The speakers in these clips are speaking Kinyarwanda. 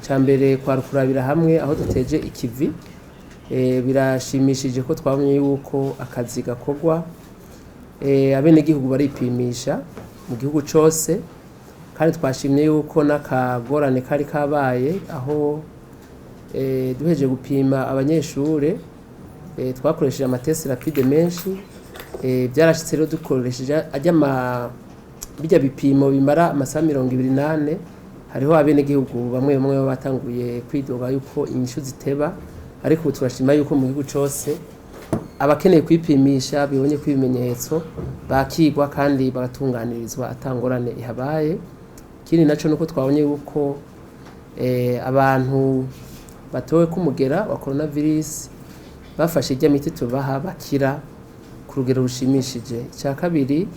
Cambere kwa kurabira hamwe aho duteje ikivi birashimishije ko twabonye yuko akazi gakogwa abene gihugu baripimisha mu gihugu cyose kandi twashimye yuko nakagorane kari kabaye aho duheje gupima abanyeshure twakoresheje amatest rapide menshi byarashitse rero dukoresheje bijya bipimo bimara amasaha 28 hariho abene gihugu bamwe batanguye kwidoga yuko inyishu ziteba ariko turashima yuko mu gihugu cyose abakeneye kwipimisha bibonye kwibimenyetso bakigwa kandi bagatunganirizwa atangorane ihabaye. Kindi naco nuko twabonye yuko abantu batowe kumugera wa coronavirus bafashe ijya miti tubaha bakira ku rugero rushimishije. Cya kabiri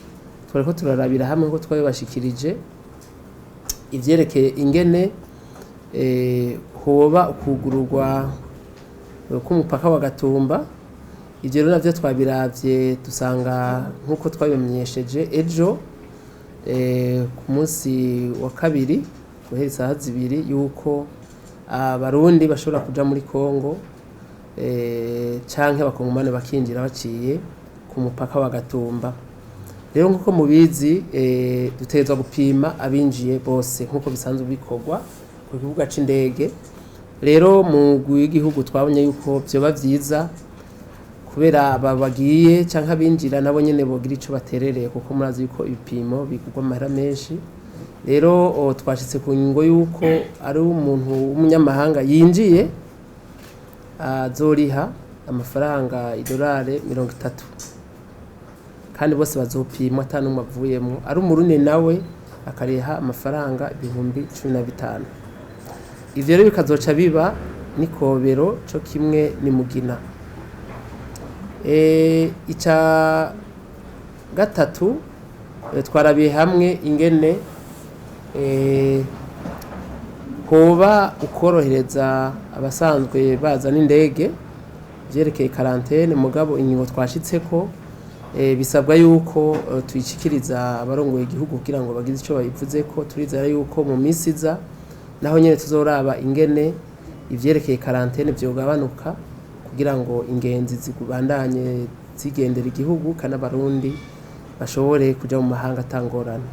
twariko turarabira hamwe ngo twabashikirije ivyerekeye ingene hoba ukugururwa k'umupaka wa Gatumba. Ivyo rero navyo twabiravye dusanga nkuko twabimenyesheje ejo ku munsi wa kabiri guhera isaha 2 yuko abarundi bashobora kuja muri Kongo canke abakongomane bakinjira baciye ku mupaka wa Gatumba. Rero nkuko mubizi dutezwa gupima abinjiye bose nkuko bisanzwe bikorwa ku kibuga c'indege. Rero mu gihugu twabonye yuko byoba vyiza kubera bagiye canke abinjira nabo nyene bogira ico baterereye kuko murazi yuko ibipimo bigurwa amahera menshi. Rero twashitse ku ngo yuko ari umuntu w'umunyamahanga yinjiye azoriha amafaranga $30 kandi bose bazopimwa atanumwe avuyemo. Ari umurundi nawe akariha amafaranga 15,000. Ivyo rero bikazoca biba nikobero cyo kimwe ni Mugina. Ica gatatu twarabiye hamwe ingene hoba ukorohereza abasanzwe baza n'indege byerekeye quarantaine. Mugabo ingingo twashitseko bisabwa yuko tuyishikiriza abarongoye igihugu kugira ngo bagize ico bayivuze ko. Turizera yuko mu misiza naho nyene tuzoraba ingene ivyerekeye quarantaine byogabanuka kugira ngo ingenzi zigubandanye zigendera igihugu kana barundi bashobore kuja mu mahanga atangorana.